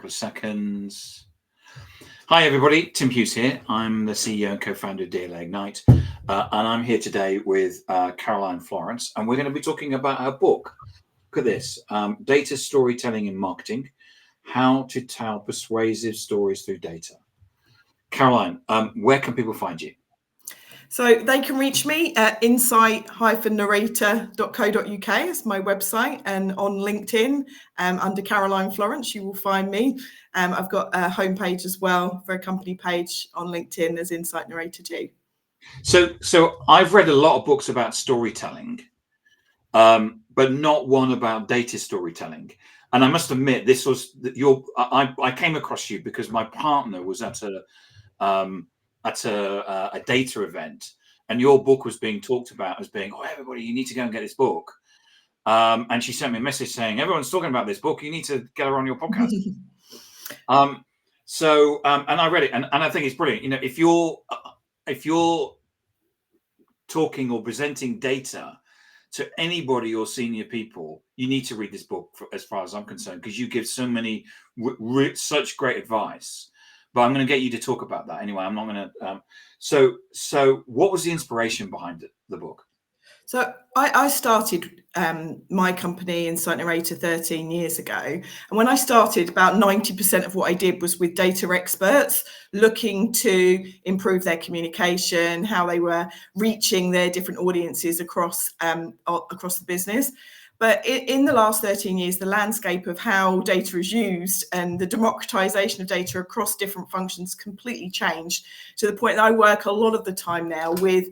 couple of seconds. Hi, everybody. Tim Hughes here. I'm the CEO and co-founder of DLA Ignite. And I'm here today with Caroline Florence. And we're going to be talking about her book. Look at this. Data Storytelling in Marketing. How to Tell Persuasive Stories Through Data. Caroline, where can people find you? So they can reach me at insight-narrator.co.uk is my website, and on LinkedIn under Caroline Florence you will find me. I've got a homepage as well for a company page on LinkedIn as Insight Narrator too. So I've read a lot of books about storytelling, but not one about data storytelling. And I must admit, this was I came across you because my partner was at a data event, and your book was being talked about as being, oh, everybody, you need to go and get this book. And she sent me a message saying, everyone's talking about this book. You need to get her on your podcast. And I read it, and I think it's brilliant. You know, if you're talking or presenting data to anybody or senior people, you need to read this book, as far as I'm concerned, because you give so many such great advice. But I'm going to get you to talk about that anyway. I'm not going to. So what was the inspiration behind the book? So I started my company, Insight Narrator, 13 years ago. And when I started, about 90% of what I did was with data experts looking to improve their communication, how they were reaching their different audiences across the business. But in the last 13 years, the landscape of how data is used and the democratization of data across different functions completely changed, to the point that I work a lot of the time now with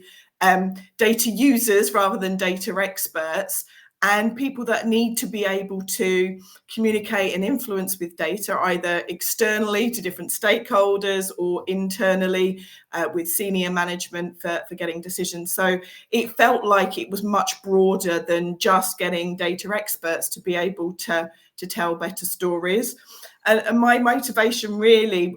data users rather than data experts, and people that need to be able to communicate and influence with data, either externally to different stakeholders or internally with senior management for getting decisions. So it felt like it was much broader than just getting data experts to be able to tell better stories. And my motivation really,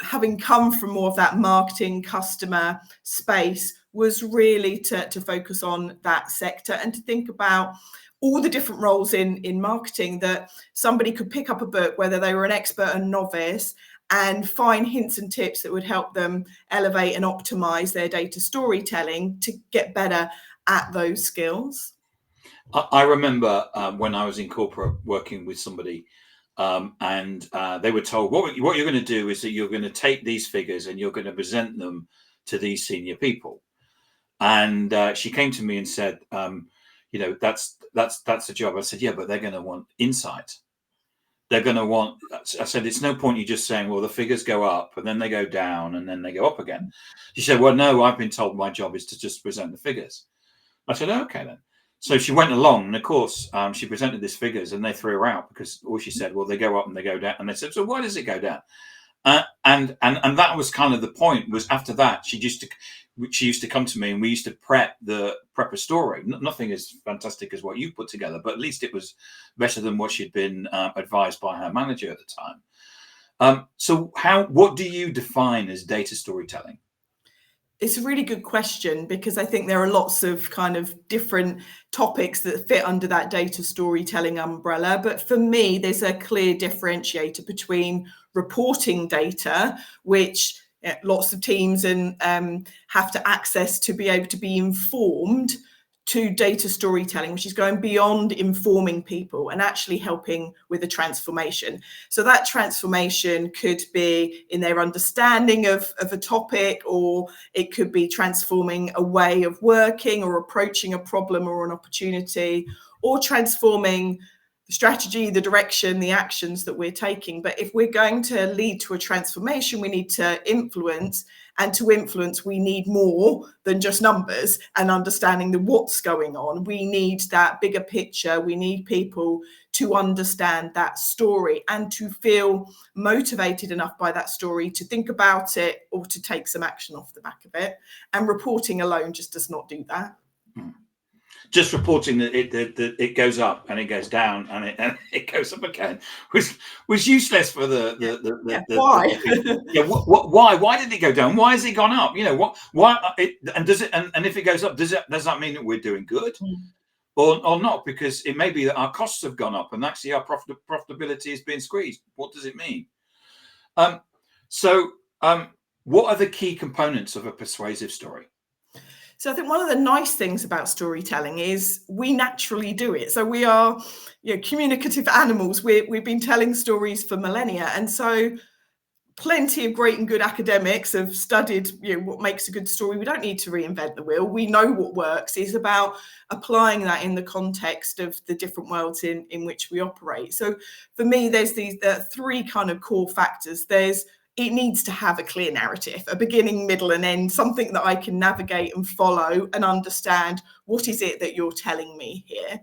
having come from more of that marketing customer space, was really to focus on that sector and to think about all the different roles in marketing, that somebody could pick up a book, whether they were an expert or novice, and find hints and tips that would help them elevate and optimize their data storytelling to get better at those skills. I remember when I was in corporate working with somebody, and they were told, what you're going to do is that you're going to take these figures and you're going to present them to these senior people. And she came to me and said, that's the job. I said, yeah, but they're going to want insight. They're going to want, I said, it's no point you just saying, well, the figures go up and then they go down and then they go up again. She said, well, no, I've been told my job is to just present the figures. I said, okay, then. So she went along, and of course, she presented these figures, and they threw her out because all she said, well, they go up and they go down. And they said, so why does it go down? And that was kind of the point. Was after that, she used to come to me, and we used to prep a story. Nothing as fantastic as what you put together, but at least it was better than what she'd been advised by her manager at the time. So what do you define as data storytelling? It's a really good question, because I think there are lots of kind of different topics that fit under that data storytelling umbrella. But for me, there's a clear differentiator between reporting data, which lots of teams have to access to be able to be informed, to data storytelling, which is going beyond informing people and actually helping with a transformation. So that transformation could be in their understanding of a topic, or it could be transforming a way of working or approaching a problem or an opportunity, or transforming the strategy, the direction, the actions that we're taking. But if we're going to lead to a transformation, we need to influence. And to influence, we need more than just numbers and understanding what's going on. We need that bigger picture. We need people to understand that story and to feel motivated enough by that story to think about it or to take some action off the back of it. And reporting alone just does not do that. Just reporting that it goes up and it goes down and it goes up again was useless for why? Why did it go down? Why has it gone up? Why and does it, and if it goes up, does that mean that we're doing good? or not, because it may be that our costs have gone up and actually our profitability is being squeezed. What does it mean? What are the key components of a persuasive story? So I think one of the nice things about storytelling is we naturally do it. So we are, communicative animals. We've been telling stories for millennia, and so plenty of great and good academics have studied what makes a good story. We don't need to reinvent the wheel. We know what works. It's about applying that in the context of the different worlds in which we operate. So for me, there's these three kind of core factors. It needs to have a clear narrative, a beginning, middle, and end, something that I can navigate and follow and understand what is it that you're telling me here.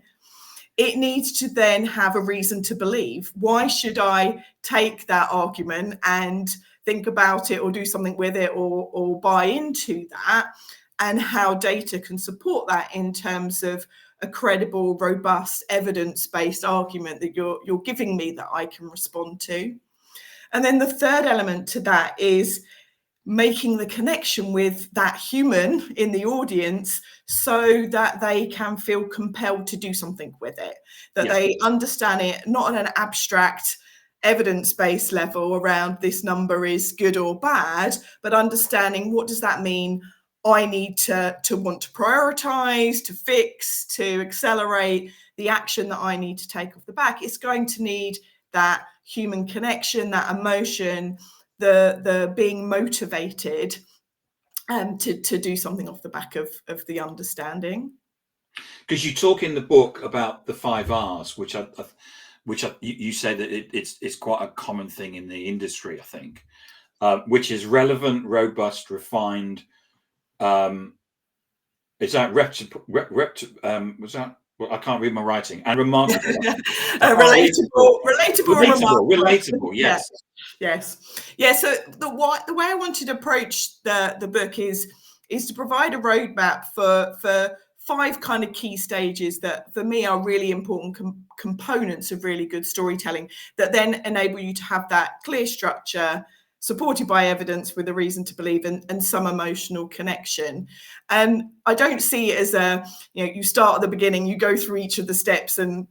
It needs to then have a reason to believe. Why should I take that argument and think about it or do something with it or buy into that, and how data can support that in terms of a credible, robust, evidence-based argument that you're giving me that I can respond to. And then the third element to that is making the connection with that human in the audience so that they can feel compelled to do something with it, that they understand it not on an abstract evidence-based level around this number is good or bad, but understanding what does that mean I need to want to prioritize, to fix, to accelerate the action that I need to take off the back. It's going to need that human connection, that emotion, the being motivated to do something off the back of the understanding. Because you talk in the book about the 5 R's, which you say that it's quite a common thing in the industry, I think, which is relevant, robust, refined. Is that was that? Well, I can't read my writing. And remarkable. Relatable. Yes. Yeah. So the way I wanted to approach the book is to provide a roadmap for 5 kind of key stages that for me are really important components of really good storytelling that then enable you to have that clear structure, supported by evidence with a reason to believe and some emotional connection. And I don't see it as you start at the beginning, you go through each of the steps and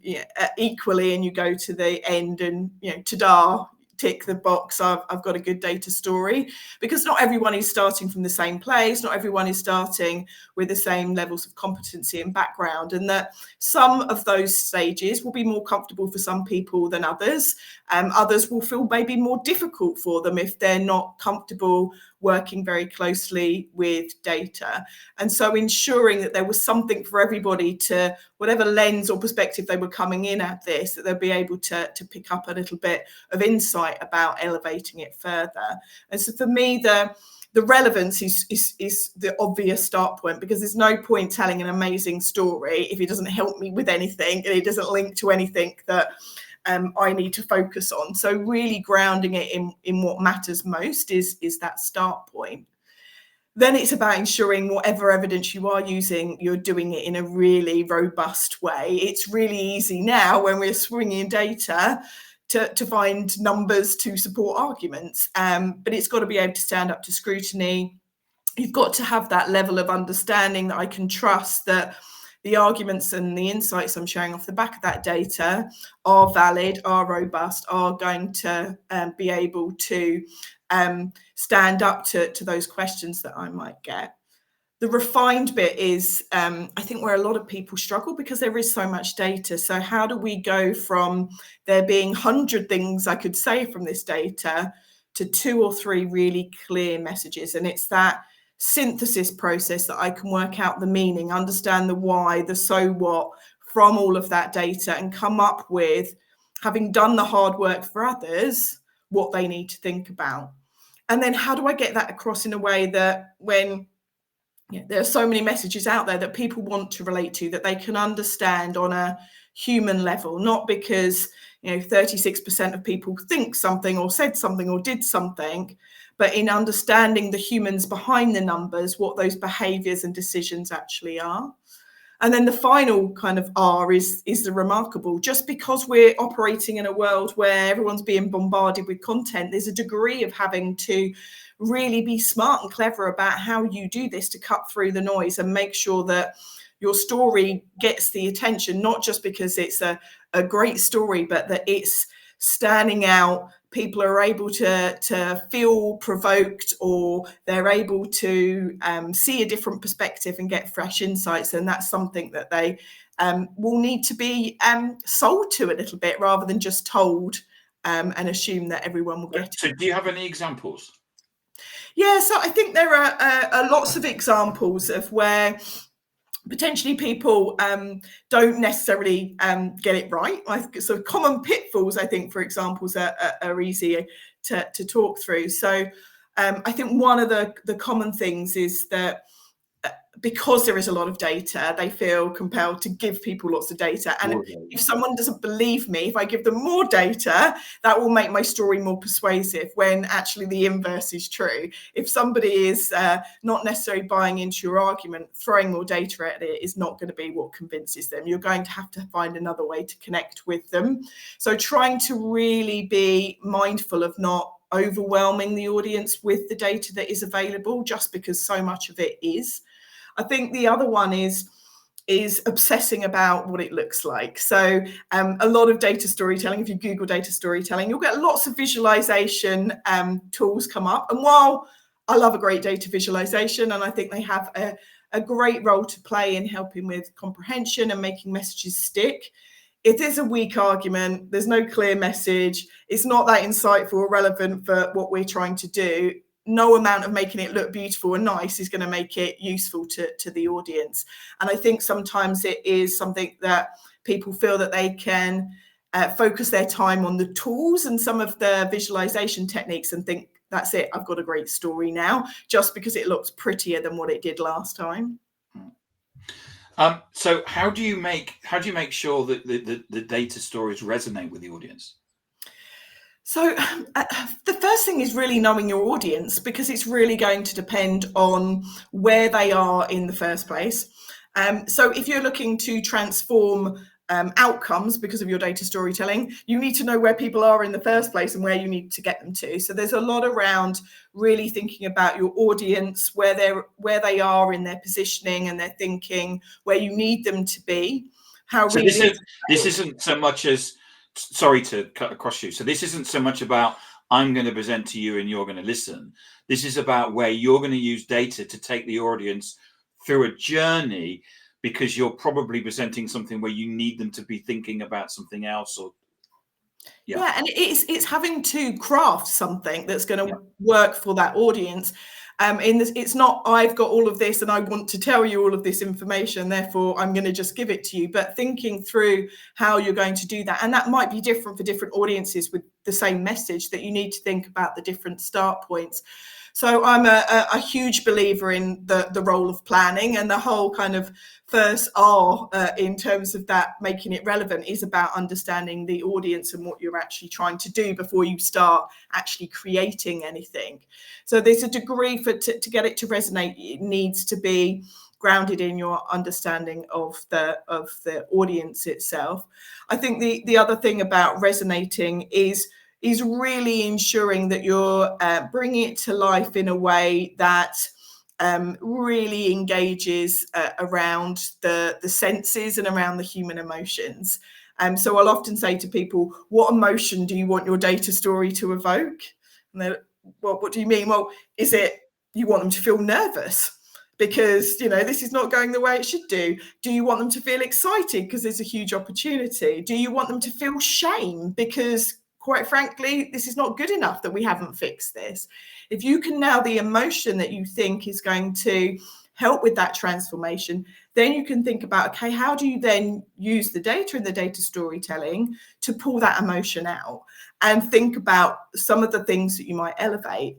equally, and you go to the end and, ta-da, tick the box, I've got a good data story, because not everyone is starting from the same place. Not everyone is starting with the same levels of competency and background, and that some of those stages will be more comfortable for some people than others. Others will feel maybe more difficult for them if they're not comfortable working very closely with data. And so ensuring that there was something for everybody, to whatever lens or perspective they were coming in at this, that they'll be able to pick up a little bit of insight about elevating it further. And so for me, the relevance is the obvious start point, because there's no point telling an amazing story if it doesn't help me with anything and it doesn't link to anything that I need to focus on. So really grounding it in what matters most is that start point. Then it's about ensuring whatever evidence you are using, you're doing it in a really robust way. It's really easy now when we're swinging data to find numbers to support arguments, but it's got to be able to stand up to scrutiny. You've got to have that level of understanding that I can trust that the arguments and the insights I'm sharing off the back of that data are valid, are robust, are going to be able to stand up to those questions that I might get. The refined bit is, I think, where a lot of people struggle, because there is so much data. So how do we go from there being 100 things I could say from this data to 2 or 3 really clear messages? And it's that synthesis process that I can work out the meaning, understand the why, the so what from all of that data, and come up with, having done the hard work for others, what they need to think about. And then how do I get that across in a way that when there are so many messages out there that people want to relate to, that they can understand on a human level, not because 36% of people think something or said something or did something, but in understanding the humans behind the numbers, what those behaviors and decisions actually are. And then the final kind of R is the remarkable. Just because we're operating in a world where everyone's being bombarded with content, there's a degree of having to really be smart and clever about how you do this to cut through the noise and make sure that your story gets the attention, not just because it's a great story, but that it's standing out. People are able to feel provoked, or they're able to see a different perspective and get fresh insights. And that's something that they will need to be sold to a little bit, rather than just told and assume that everyone will get it. So do you have any examples? Yeah, so I think there are lots of examples of where potentially people don't necessarily get it right. So common pitfalls, I think, for examples, are easy to talk through. So I think one of the common things is that because there is a lot of data, they feel compelled to give people lots of data. And if someone doesn't believe me, if I give them more data, that will make my story more persuasive, when actually the inverse is true. If somebody is not necessarily buying into your argument, throwing more data at it is not going to be what convinces them. You're going to have to find another way to connect with them. So trying to really be mindful of not overwhelming the audience with the data that is available, just because so much of it is. I think the other one is obsessing about what it looks like. So a lot of data storytelling, if you Google data storytelling, you'll get lots of visualization tools come up. And while I love a great data visualization, and I think they have a great role to play in helping with comprehension and making messages stick, it is a weak argument. There's no clear message. It's not that insightful or relevant for what we're trying to do. No amount of making it look beautiful and nice is going to make it useful to the audience. And I think sometimes it is something that people feel that they can focus their time on the tools and some of the visualization techniques and think, that's it, I've got a great story now, just because it looks prettier than what it did last time. So how do you make sure that the data stories resonate with the audience? So the first thing is really knowing your audience, because it's really going to depend on where they are in the first place. So if you're looking to transform outcomes because of your data storytelling, you need to know where people are in the first place and where you need to get them to. So there's a lot around really thinking about your audience, where they are in their positioning and their thinking, where you need them to be. So this isn't so much as, sorry to cut across you. So this isn't so much about I'm going to present to you and you're going to listen. This is about where you're going to use data to take the audience through a journey, because you're probably presenting something where you need them to be thinking about something else. Or yeah, and it's having to craft something that's going to work for that audience. It's not, I've got all of this and I want to tell you all of this information, therefore I'm going to just give it to you, but thinking through how you're going to do that. And that might be different for different audiences with the same message, that you need to think about the different start points. So I'm a huge believer in the role of planning, and the whole kind of first R in terms of that, making it relevant, is about understanding the audience and what you're actually trying to do before you start actually creating anything. So there's a degree to get it to resonate, it needs to be grounded in your understanding of the audience itself. I think the other thing about resonating is really ensuring that you're bringing it to life in a way that really engages around the senses and around the human emotions. So I'll often say to people, what emotion do you want your data story to evoke? And they're, well, what do you mean? Well, is it you want them to feel nervous because, you know, this is not going the way it should do? Do you want them to feel excited because there's a huge opportunity? Do you want them to feel shame because, quite frankly, this is not good enough, that we haven't fixed this? If you can nail the emotion that you think is going to help with that transformation, then you can think about, okay, how do you then use the data and the data storytelling to pull that emotion out, and think about some of the things that you might elevate.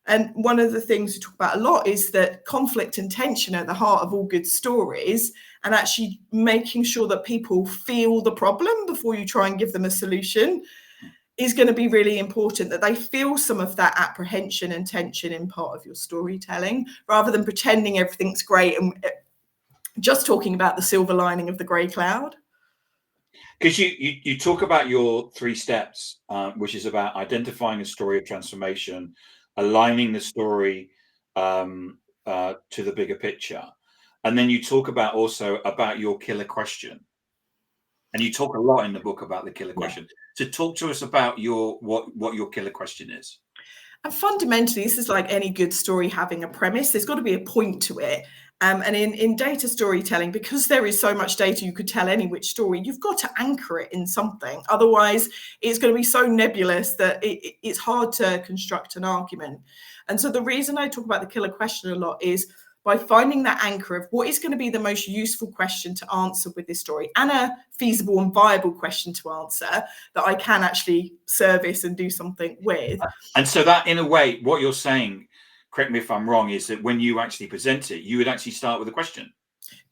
And one of the things we talk about a lot is that conflict and tension are at the heart of all good stories, and actually making sure that people feel the problem before you try and give them a solution is going to be really important, that they feel some of that apprehension and tension in part of your storytelling, rather than pretending everything's great and just talking about the silver lining of the grey cloud. Because you talk about your 3 steps, which is about identifying a story of transformation, aligning the story to the bigger picture. And then you talk about also about your killer question. And you talk a lot in the book about the killer question. So talk to us about what your killer question is. And fundamentally, this is like any good story having a premise. There's got to be a point to it. And in data storytelling, because there is so much data, you could tell any which story, you've got to anchor it in something. Otherwise, it's going to be so nebulous that it's hard to construct an argument. And so the reason I talk about the killer question a lot is by finding that anchor of what is going to be the most useful question to answer with this story, and a feasible and viable question to answer that I can actually service and do something with. And so that, in a way, what you're saying, correct me if I'm wrong, is that when you actually present it, you would actually start with a question.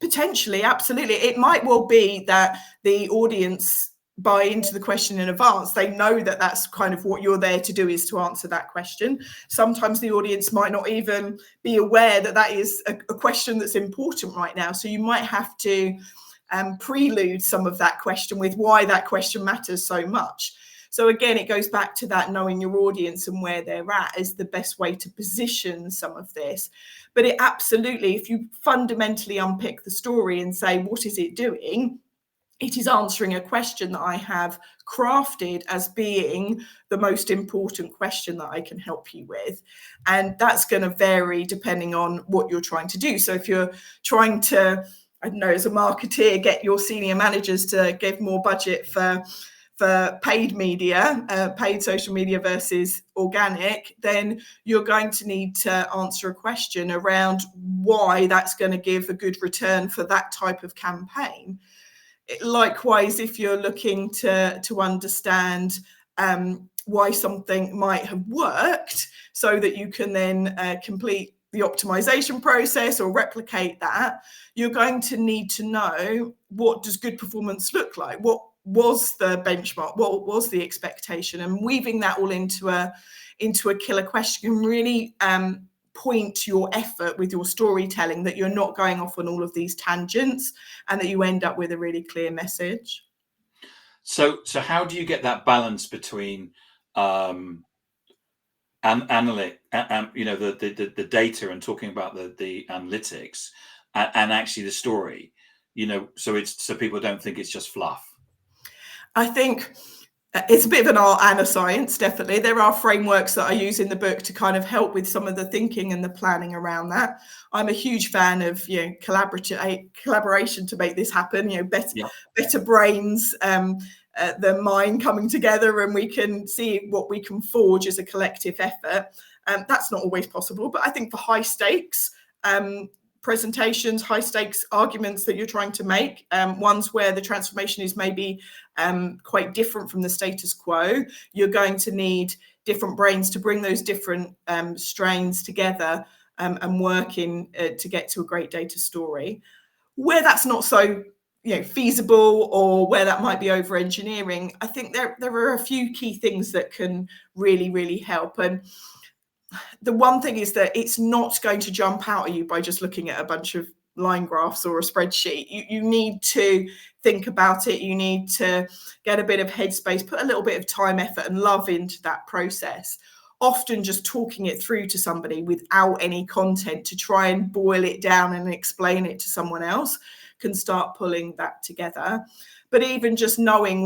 Potentially, absolutely. It might well be that the audience buy into the question in advance. They know that that's kind of what you're there to do, is to answer that question. Sometimes the audience might not even be aware that that is a question that's important right now. So you might have to prelude some of that question with why that question matters so much. So again, it goes back to that knowing your audience and where they're at is the best way to position some of this. But it absolutely, if you fundamentally unpick the story and say, what is it doing? It is answering a question that I have crafted as being the most important question that I can help you with. And that's going to vary depending on what you're trying to do. So if you're trying to, I don't know, as a marketeer, get your senior managers to give more budget for paid media, paid social media versus organic, then you're going to need to answer a question around why that's going to give a good return for that type of campaign. Likewise, if you're looking to understand why something might have worked so that you can then complete the optimization process or replicate that, you're going to need to know, what does good performance look like? What was the benchmark? What was the expectation? And weaving that all into a killer question can really point your effort with your storytelling, that you're not going off on all of these tangents and that you end up with a really clear message. So how do you get that balance between the data and talking about the analytics and actually the story, so people don't think it's just fluff? I think it's a bit of an art and a science, definitely. There are frameworks that I use in the book to kind of help with some of the thinking and the planning around that. I'm a huge fan of collaboration to make this happen. Better brains than mine coming together, and we can see what we can forge as a collective effort. That's not always possible, but I think for high stakes presentations, high stakes arguments that you're trying to make, ones where the transformation is maybe quite different from the status quo, you're going to need different brains to bring those different strains together and working to get to a great data story. Where that's not so feasible, or where that might be over engineering, I think there are a few key things that can really, really help. And the one thing is that it's not going to jump out at you by just looking at a bunch of line graphs or a spreadsheet. You need to think about it. You need to get a bit of headspace, put a little bit of time, effort, and love into that process. Often just talking it through to somebody without any content to try and boil it down and explain it to someone else can start pulling that together. But even just knowing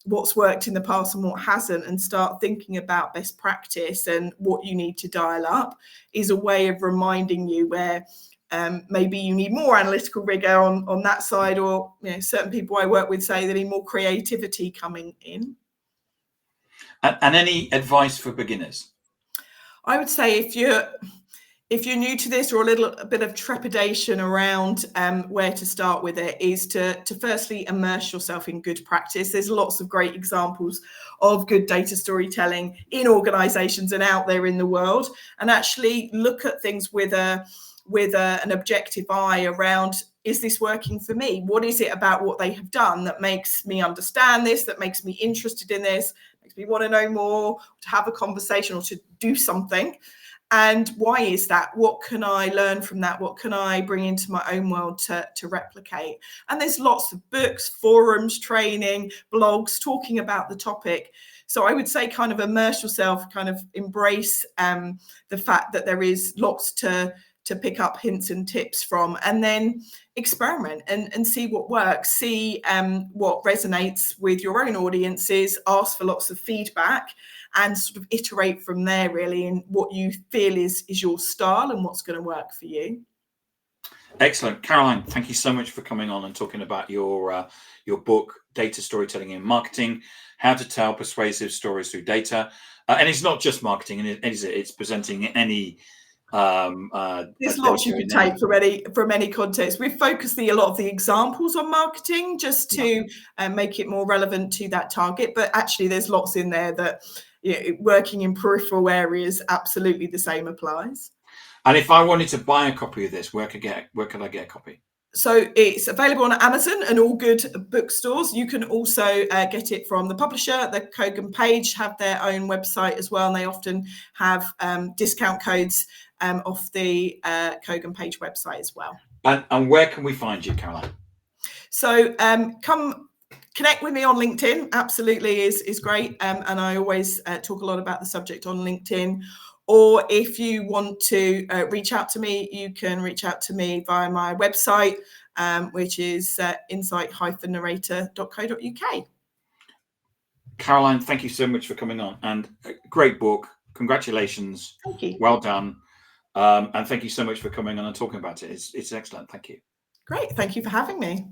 what's worked in the past and what hasn't, and start thinking about best practice and what you need to dial up, is a way of reminding you where maybe you need more analytical rigor on that side, or certain people I work with say they need more creativity coming in. And any advice for beginners? I would say if you're new to this, or a little bit of trepidation around where to start with it, is to firstly immerse yourself in good practice. There's lots of great examples of good data storytelling in organizations and out there in the world, and actually look at things with an objective eye around, is this working for me? What is it about what they have done that makes me understand this, that makes me interested in this, makes me want to know more, to have a conversation or to do something? And why is that? What can I learn from that? What can I bring into my own world to replicate? And there's lots of books, forums, training, blogs talking about the topic. So I would say kind of immerse yourself, kind of embrace the fact that there is lots to to pick up hints and tips from, and then experiment and see what works, see what resonates with your own audiences, ask for lots of feedback, and sort of iterate from there, really, in what you feel is your style and what's going to work for you. Excellent. Caroline, thank you so much for coming on and talking about your book, Data Storytelling in Marketing, How to Tell Persuasive Stories Through Data. And it's not just marketing, and it's presenting any there's lots you can take from any context. We've focused a lot of the examples on marketing just to make it more relevant to that target, but actually there's lots in there that, you know, working in peripheral areas, absolutely the same applies. And if I wanted to buy a copy of this, where could I get a copy? So it's available on Amazon and all good bookstores. You can also get it from the publisher. The Kogan Page have their own website as well, and they often have discount codes off the Kogan Page website as well. And where can we find you, Caroline? So come connect with me on LinkedIn. Absolutely is great. And I always talk a lot about the subject on LinkedIn. Or if you want to reach out to me, you can reach out to me via my website, which is insight-narrator.co.uk. Caroline, thank you so much for coming on, and great book. Congratulations. Thank you. Well done. And thank you so much for coming on and talking about it. It's excellent. Thank you. Great. Thank you for having me.